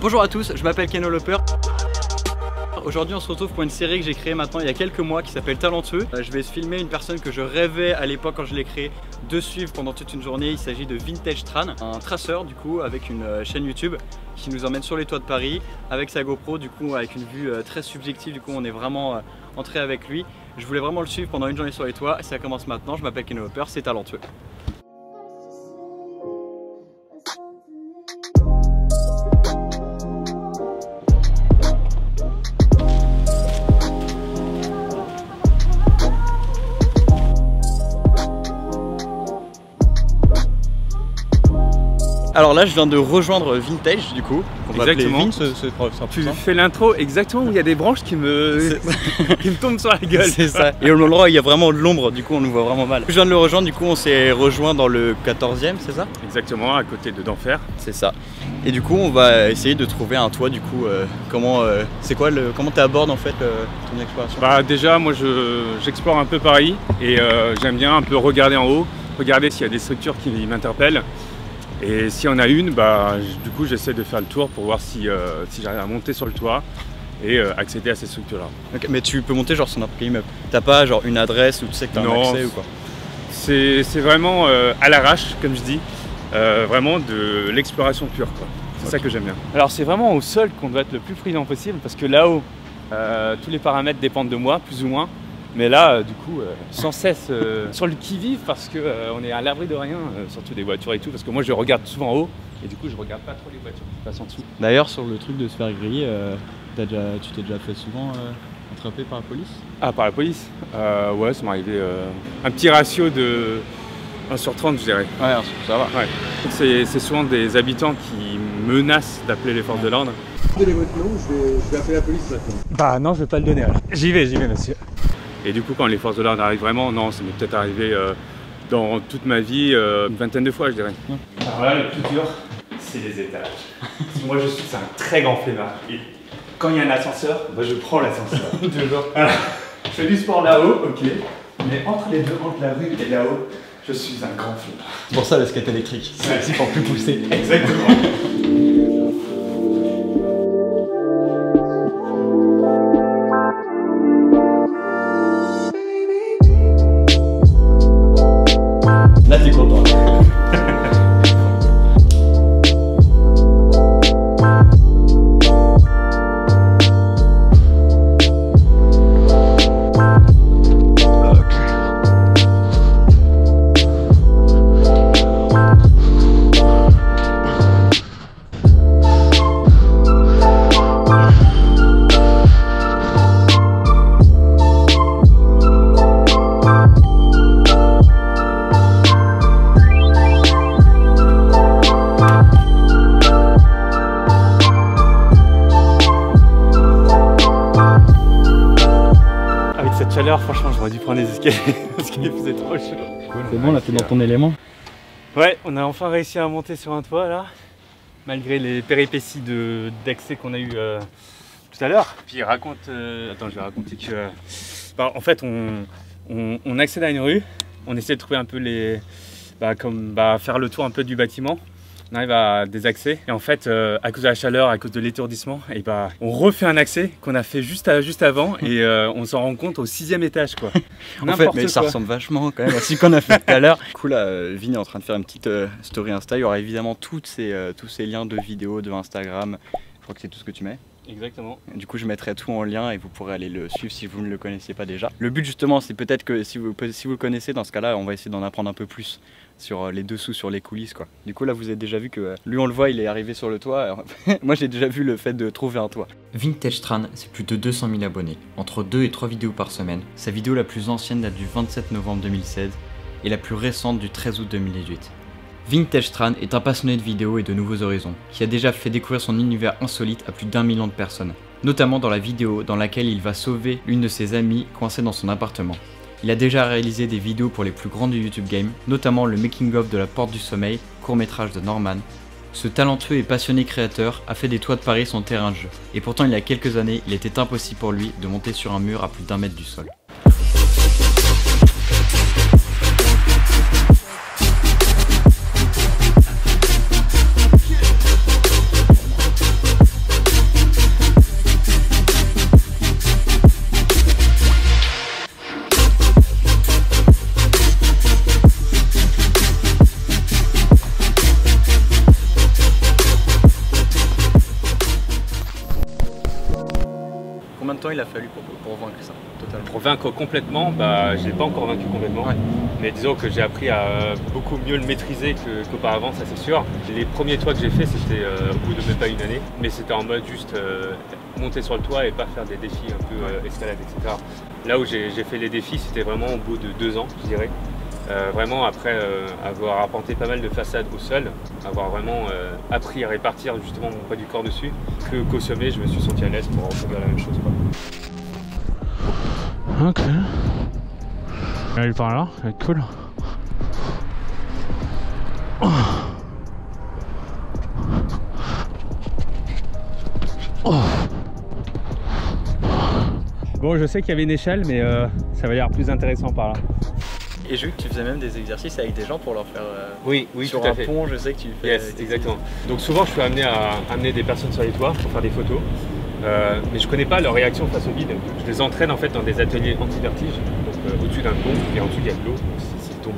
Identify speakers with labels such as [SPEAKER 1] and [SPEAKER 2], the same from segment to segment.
[SPEAKER 1] Bonjour à tous, je m'appelle Keno Loper. Aujourd'hui on se retrouve pour une série que j'ai créée maintenant il y a quelques mois qui s'appelle Talentueux. Je vais filmer une personne que je rêvais à l'époque quand je l'ai créée de suivre pendant toute une journée. Il s'agit de Vintage Tran, un traceur du coup avec une chaîne YouTube qui nous emmène sur les toits de Paris avec sa GoPro, du coup avec une vue très subjective. Du coup on est vraiment entré avec lui. Je voulais vraiment le suivre pendant une journée sur les toits et ça commence maintenant. Je m'appelle Keno Loper, c'est Talentueux. Alors là je viens de rejoindre Vintage du coup, on va appeler Vin,
[SPEAKER 2] tu fais l'intro exactement où il y a des branches qui me tombent sur la gueule.
[SPEAKER 1] C'est ça, et au endroit il y a vraiment de l'ombre, du coup on nous voit vraiment mal. Je viens de le rejoindre, du coup on s'est rejoint dans le 14e, c'est ça?
[SPEAKER 2] Exactement, à côté de d'Enfer.
[SPEAKER 1] C'est ça. Et du coup on va essayer de trouver un toit, du coup comment tu abordes en fait ton exploration?
[SPEAKER 2] Bah déjà moi j'explore un peu Paris et j'aime bien un peu regarder en haut, regarder s'il y a des structures qui m'interpellent. Et s'il y en a une, bah, du coup j'essaie de faire le tour pour voir si j'arrive à monter sur le toit et accéder à ces structures-là.
[SPEAKER 1] Okay, mais tu peux monter genre sur n'importe quel immeuble? T'as pas genre une adresse où tu sais que t'as un accès ou quoi?
[SPEAKER 2] C'est vraiment à l'arrache, comme je dis, vraiment de l'exploration pure, quoi. C'est ça que j'aime bien. Alors c'est vraiment au sol qu'on doit être le plus prudent possible parce que là-haut, tous les paramètres dépendent de moi, plus ou moins. Mais là, du coup, sans cesse sur le qui-vive parce qu'on est à l'abri de rien, surtout des voitures et tout, parce que moi je regarde souvent en haut et du coup je regarde pas trop les voitures qui passent en dessous.
[SPEAKER 1] D'ailleurs, sur le truc de se faire griller, tu t'es déjà fait souvent attraper par la police?
[SPEAKER 2] Ah, par la police? Ouais, ça m'est arrivé un petit ratio de 1 sur 30, je dirais.
[SPEAKER 1] Ouais, ça va.
[SPEAKER 2] Ouais. C'est souvent des habitants qui menacent d'appeler les forces de l'ordre.
[SPEAKER 3] Donnez votre nom, je vais appeler la police maintenant.
[SPEAKER 2] Bah non, je vais pas le donner alors. J'y vais monsieur. Et du coup, quand les forces de l'ordre arrivent vraiment, non, ça m'est peut-être arrivé dans toute ma vie une vingtaine de fois, je dirais. Alors là, le plus dur, c'est les étages. Moi, je suis un très grand flemmard. Et quand il y a un ascenseur, bah, je prends l'ascenseur. Toujours. Alors, je fais du sport là-haut, ok. Mais entre les deux, entre la rue et là-haut, je suis un grand flemmard.
[SPEAKER 1] C'est pour ça le skate électrique. C'est pour plus pousser.
[SPEAKER 2] Exactement.
[SPEAKER 1] Là t'es content.
[SPEAKER 2] Franchement, j'aurais dû prendre les escaliers parce qu'il faisait trop chaud.
[SPEAKER 1] Cool. C'est bon, là t'es dans ton élément?
[SPEAKER 2] Ouais, on a enfin réussi à monter sur un toit là, malgré les péripéties d'accès qu'on a eu tout à l'heure. Puis il raconte, attends, je vais raconter que, en fait, on accède à une rue, on essaie de trouver un peu faire le tour un peu du bâtiment. On arrive à des accès et en fait à cause de la chaleur, à cause de l'étourdissement, et on refait un accès qu'on a fait juste avant et on s'en rend compte au 6e étage quoi.
[SPEAKER 1] En fait, mais ça ressemble vachement quand même à ce qu'on a fait tout à l'heure. Du coup là, Vin est en train de faire une petite story Insta. Il y aura évidemment tous ces liens de vidéos, de Instagram. Je crois que c'est tout ce que tu mets.
[SPEAKER 2] Exactement.
[SPEAKER 1] Du coup je mettrai tout en lien et vous pourrez aller le suivre si vous ne le connaissiez pas déjà. Le but justement c'est peut-être que si vous le connaissez, dans ce cas là on va essayer d'en apprendre un peu plus sur les dessous, sur les coulisses quoi. Du coup là vous avez déjà vu que lui on le voit, il est arrivé sur le toit. Alors, moi j'ai déjà vu le fait de trouver un toit.
[SPEAKER 4] Vintage Tran, c'est plus de 200 000 abonnés, entre 2 et 3 vidéos par semaine. Sa vidéo la plus ancienne date du 27 novembre 2016 et la plus récente du 13 août 2018. Vintage Tran est un passionné de vidéos et de nouveaux horizons, qui a déjà fait découvrir son univers insolite à plus d'1 million de personnes, notamment dans la vidéo dans laquelle il va sauver l'une de ses amies coincée dans son appartement. Il a déjà réalisé des vidéos pour les plus grands du YouTube Game, notamment le making of de La Porte du Sommeil, court-métrage de Norman. Ce talentueux et passionné créateur a fait des toits de Paris son terrain de jeu, et pourtant il y a quelques années, il était impossible pour lui de monter sur un mur à plus d'1 mètre du sol.
[SPEAKER 1] temps il a fallu pour vaincre ça, totalement?
[SPEAKER 2] Pour vaincre complètement, bah, je ne l'ai pas encore vaincu complètement. Ouais. Mais disons que j'ai appris à beaucoup mieux le maîtriser qu'auparavant, ça c'est sûr. Les premiers toits que j'ai fait, c'était au bout de même pas une année. Mais c'était en mode juste monter sur le toit et pas faire des défis un peu escalade, etc. Là où j'ai fait les défis, c'était vraiment au bout de 2 ans, je dirais. Vraiment après avoir arpenté pas mal de façades au sol, avoir vraiment appris à répartir justement mon poids du corps dessus, qu'au sommet je me suis senti à l'aise pour reproduire la même chose, quoi.
[SPEAKER 5] Ok. Aller par là, ça va être cool. Oh. Oh. Bon, je sais qu'il y avait une échelle, mais ça va l'air plus intéressant par là.
[SPEAKER 1] Et j'ai vu que tu faisais même des exercices avec des gens pour leur faire
[SPEAKER 2] oui,
[SPEAKER 1] sur
[SPEAKER 2] tout à
[SPEAKER 1] un
[SPEAKER 2] fait.
[SPEAKER 1] pont, je sais que tu fais.
[SPEAKER 2] Yes, exactement. Donc souvent je suis amené à amener des personnes sur les toits pour faire des photos, mais je connais pas leur réaction face au vide. Je les entraîne en fait dans des ateliers anti-vertige, donc au-dessus d'un pont et en dessous il y a de l'eau, donc s'ils tombent,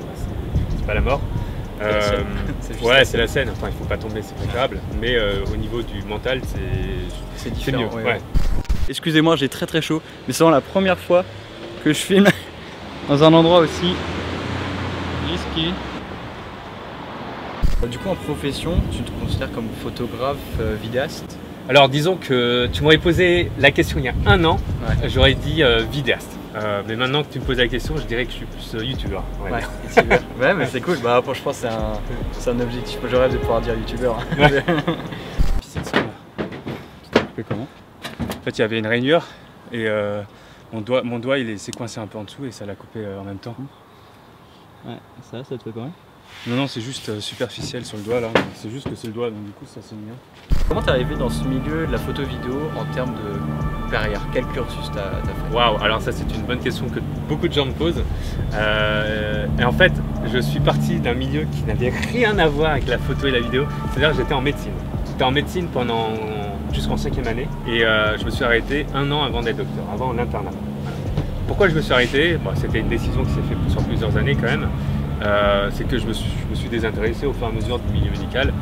[SPEAKER 2] c'est pas la mort. Ouais, c'est la scène, enfin il faut pas tomber, c'est préférable, mais au niveau du mental c'est
[SPEAKER 1] différent,
[SPEAKER 2] mieux.
[SPEAKER 1] Ouais. Excusez-moi, j'ai très chaud, mais c'est vraiment la première fois que je filme dans un endroit aussi risqué. Du coup, en profession, tu te considères comme photographe, vidéaste?
[SPEAKER 2] Alors disons que tu m'aurais posé la question il y a 1 an, ouais. J'aurais dit vidéaste. Mais maintenant que tu me poses la question, je dirais que je suis plus youtubeur.
[SPEAKER 1] Ouais, mais c'est cool. Bah, je pense que c'est un objectif. Je rêve de pouvoir dire youtubeur.
[SPEAKER 2] Ouais. Cette scène là, tu t'es coupé comment? En fait, il y avait une rainure et mon doigt il s'est coincé un peu en dessous et ça l'a coupé en même temps.
[SPEAKER 1] Ouais, ça te fait pas mal?
[SPEAKER 2] Non, c'est juste superficiel sur le doigt là. C'est juste que c'est le doigt, donc du coup ça saigne bien.
[SPEAKER 1] Comment t'es arrivé dans ce milieu de la photo vidéo en termes de carrière? Quel cursus t'as fait?
[SPEAKER 2] Waouh, alors ça c'est une bonne question que beaucoup de gens me posent. Et en fait, je suis parti d'un milieu qui n'avait rien à voir avec la photo et la vidéo. C'est-à-dire que j'étais en médecine. J'étais en médecine jusqu'en 5e année et je me suis arrêté 1 an avant d'être docteur, avant l'internat. Pourquoi je me suis arrêté? Bon, c'était une décision qui s'est faite sur plusieurs années quand même. C'est que je me suis désintéressé au fur et à mesure du milieu médical.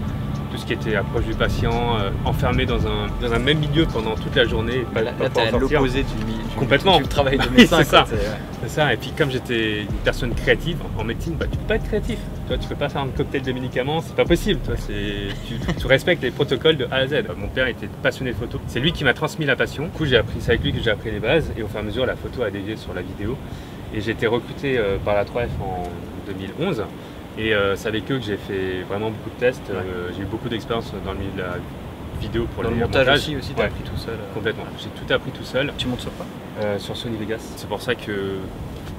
[SPEAKER 2] Tout ce qui était approche du patient, enfermé dans un même milieu pendant toute la journée.
[SPEAKER 1] Là t'es à l'opposé
[SPEAKER 2] complètement
[SPEAKER 1] du travail de médecin.
[SPEAKER 2] C'est ça. C'est ça. Et puis comme j'étais une personne créative en médecine, bah, tu peux pas être créatif. Toi, tu peux pas faire un cocktail de médicaments, c'est pas possible. Toi, tu respectes les protocoles de A à Z. Mon père était passionné de photo. C'est lui qui m'a transmis la passion. Du coup, c'est avec lui que j'ai appris les bases. Et au fur et à mesure, la photo a dévié sur la vidéo. Et j'ai été recruté par la 3F en 2011. Et c'est avec eux que j'ai fait vraiment beaucoup de tests. Ouais. J'ai eu beaucoup d'expérience dans le milieu de la vidéo pour
[SPEAKER 1] le montage aussi, t'as appris tout seul.
[SPEAKER 2] Complètement. J'ai tout appris tout seul.
[SPEAKER 1] Tu montes sur quoi?
[SPEAKER 2] Sur Sony Vegas. C'est pour ça que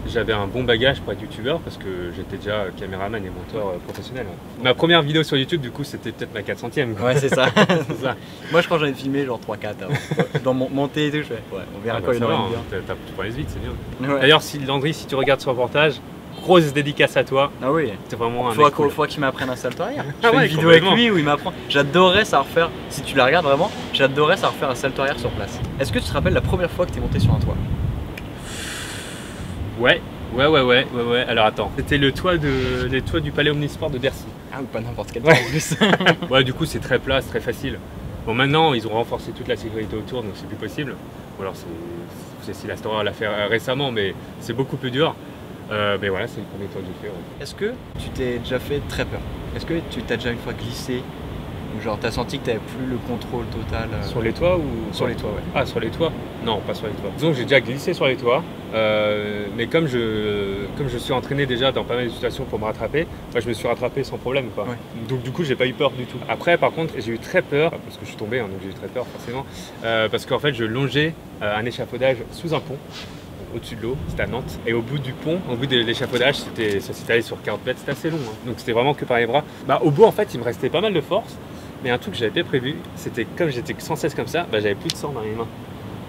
[SPEAKER 2] j'avais un bon bagage pour être youtubeur parce que j'étais déjà caméraman et monteur professionnel. Ma première vidéo sur YouTube, du coup, c'était peut-être ma 400e.
[SPEAKER 1] Ouais, c'est ça. ça. Moi, je crois que j'en ai filmé genre 3-4 dans mon montée et tout. Je fais, ouais, on verra quoi il en a bien.
[SPEAKER 2] Tu prends les vite, c'est bien. Ouais. D'ailleurs, Landry, si tu regardes ce reportage, grosse dédicace à toi.
[SPEAKER 1] Ah oui.
[SPEAKER 2] C'est vraiment un
[SPEAKER 1] faut qu'il m'apprenne un salto arrière. Je fais une vidéo avec lui où il m'apprend. J'adorerais savoir faire, si tu la regardes vraiment, j'adorerais savoir faire un salto arrière sur place. Est-ce que tu te rappelles la première fois que tu es monté sur un toit?
[SPEAKER 2] Ouais. Alors attends, c'était les toits du Palais Omnisport de Bercy.
[SPEAKER 1] Ah ou pas n'importe quel toit en plus.
[SPEAKER 2] Ouais, du coup c'est très plat, c'est très facile. Bon, maintenant ils ont renforcé toute la sécurité autour, donc c'est plus possible. Ou alors c'est la Store l'a fait récemment, mais c'est beaucoup plus dur. Mais voilà, c'est le premier toit que j'ai fait. Ouais.
[SPEAKER 1] Est-ce que tu t'es déjà fait très peur? Est-ce que tu t'as déjà une fois glissé? Ou genre t'as senti que t'avais plus le contrôle total?
[SPEAKER 2] Sur les toits ou
[SPEAKER 1] sur les toits, ouais.
[SPEAKER 2] Ah, sur les toits? Non, pas sur les toits. Disons que j'ai déjà glissé sur les toits, mais comme je suis entraîné déjà dans pas mal de situations pour me rattraper, moi, je me suis rattrapé sans problème, quoi. Ouais. Donc du coup, j'ai pas eu peur du tout. Après, par contre, j'ai eu très peur, parce que je suis tombé, hein, donc j'ai eu très peur forcément, parce qu'en fait, je longeais un échafaudage sous un pont. Au-dessus de l'eau, c'était à Nantes. Et au bout du pont, au bout de l'échafaudage, ça s'étalait sur 40 mètres, c'était assez long. Hein. Donc c'était vraiment que par les bras. Bah, au bout, en fait, il me restait pas mal de force. Mais un truc que j'avais pas prévu, c'était comme j'étais sans cesse comme ça, bah, j'avais plus de sang dans les mains.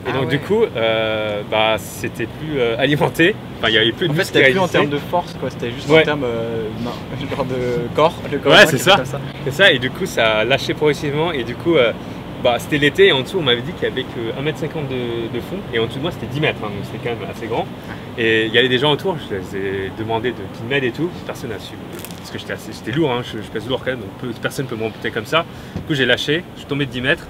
[SPEAKER 2] Et donc du coup, bah, c'était plus alimenté. Enfin, il y avait plus de
[SPEAKER 1] muscles. En fait, c'était plus en termes de force, quoi. C'était juste en termes de corps.
[SPEAKER 2] Ouais, c'est ça. C'est ça. Et du coup, ça a lâché progressivement. Et du coup, bah, c'était l'été et en dessous on m'avait dit qu'il n'y avait que 1,50 m de fond et en dessous de moi c'était 10 mètres, hein, donc c'était quand même assez grand. Et il y avait des gens autour, je les ai demandé qu'ils m'aident et tout, personne n'a su. Parce que j'étais lourd, hein, je pèse lourd quand même, donc personne ne peut me remonter comme ça. Du coup j'ai lâché, je suis tombé de 10 mètres.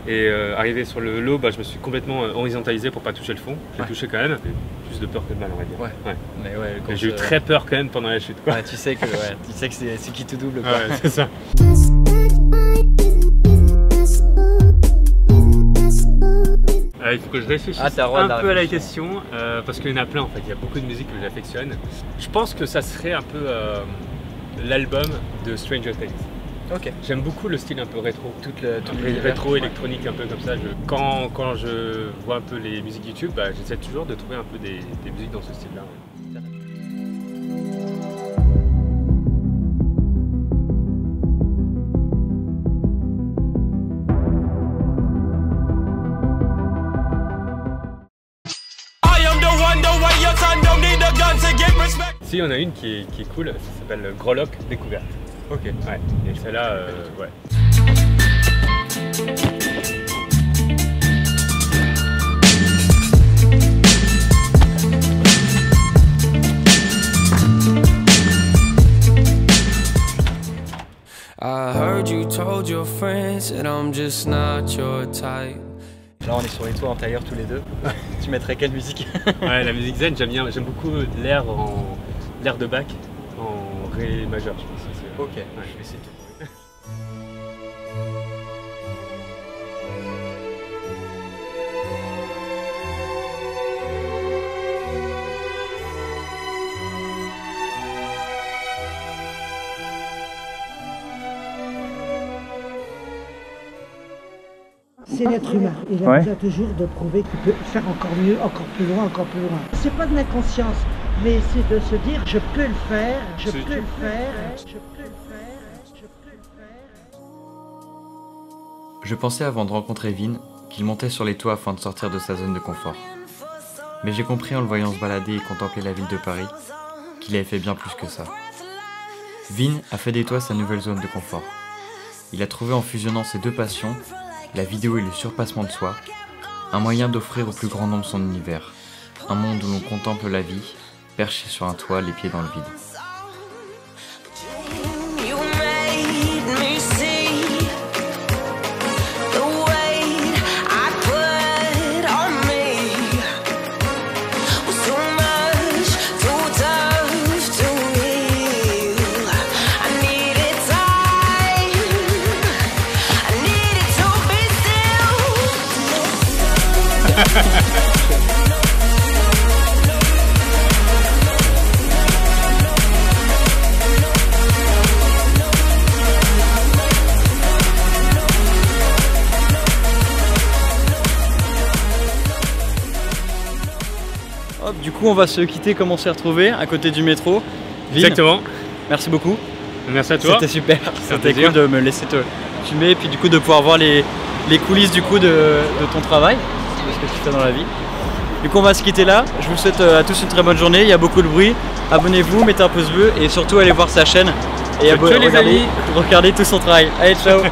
[SPEAKER 2] Et arrivé sur le low, je me suis complètement horizontalisé pour pas toucher le fond. J'ai touché quand même, plus de peur que de mal on va dire.
[SPEAKER 1] Ouais. Mais ouais,
[SPEAKER 2] j'ai eu très peur quand même pendant la chute. Quoi.
[SPEAKER 1] Ouais, tu sais que c'est qui te double quoi.
[SPEAKER 2] Ouais, c'est ça. Il faut que je réfléchisse un peu à la question parce qu'il y en a plein en fait, il y a beaucoup de musique que j'affectionne. Je pense que ça serait un peu l'album de Stranger Things.
[SPEAKER 1] Ok.
[SPEAKER 2] J'aime beaucoup le style un peu rétro,
[SPEAKER 1] toute
[SPEAKER 2] rétro électronique un peu comme ça. Quand je vois un peu les musiques YouTube, j'essaie toujours de trouver un peu des musiques dans ce style-là. Ouais. Si, on a une qui est cool, ça s'appelle Grolock Découverte.
[SPEAKER 1] Ok.
[SPEAKER 2] Ouais. Et celle-là, ouais.
[SPEAKER 6] I heard you told your friends that I'm just not your type.
[SPEAKER 1] Là on est sur les toits en tailleur tous les deux. Tu mettrais quelle musique?
[SPEAKER 2] Ouais, la musique zen, j'aime beaucoup l'air de Bach en ré majeur, je pense.
[SPEAKER 1] Ok, ouais, je vais essayer de trouver.
[SPEAKER 7] C'est l'être humain. Il a besoin toujours de prouver qu'il peut faire encore mieux, encore plus loin, encore plus loin. C'est pas de l'inconscience, mais c'est de se dire je peux le faire, je peux le faire, je peux le faire, je peux le faire.
[SPEAKER 4] Je pensais avant de rencontrer Vin qu'il montait sur les toits afin de sortir de sa zone de confort. Mais j'ai compris en le voyant se balader et contempler la ville de Paris qu'il avait fait bien plus que ça. Vin a fait des toits sa nouvelle zone de confort. Il a trouvé en fusionnant ses deux passions, la vidéo et le surpassement de soi, un moyen d'offrir au plus grand nombre son univers, un monde où l'on contemple la vie, perché sur un toit, les pieds dans le vide.
[SPEAKER 1] Hop, du coup on va se quitter comme on s'est retrouvé à côté du métro. Vin,
[SPEAKER 2] exactement.
[SPEAKER 1] Merci beaucoup.
[SPEAKER 2] Merci à toi.
[SPEAKER 1] C'était super. C'était cool de me laisser te filmer et puis du coup de pouvoir voir les coulisses du coup de ton travail, de ce que tu fais dans la vie. Du coup on va se quitter là. Je vous souhaite à tous une très bonne journée. Il y a beaucoup de bruit. Abonnez-vous, mettez un pouce bleu et surtout allez voir sa chaîne et regardez tout son travail. Allez, ciao.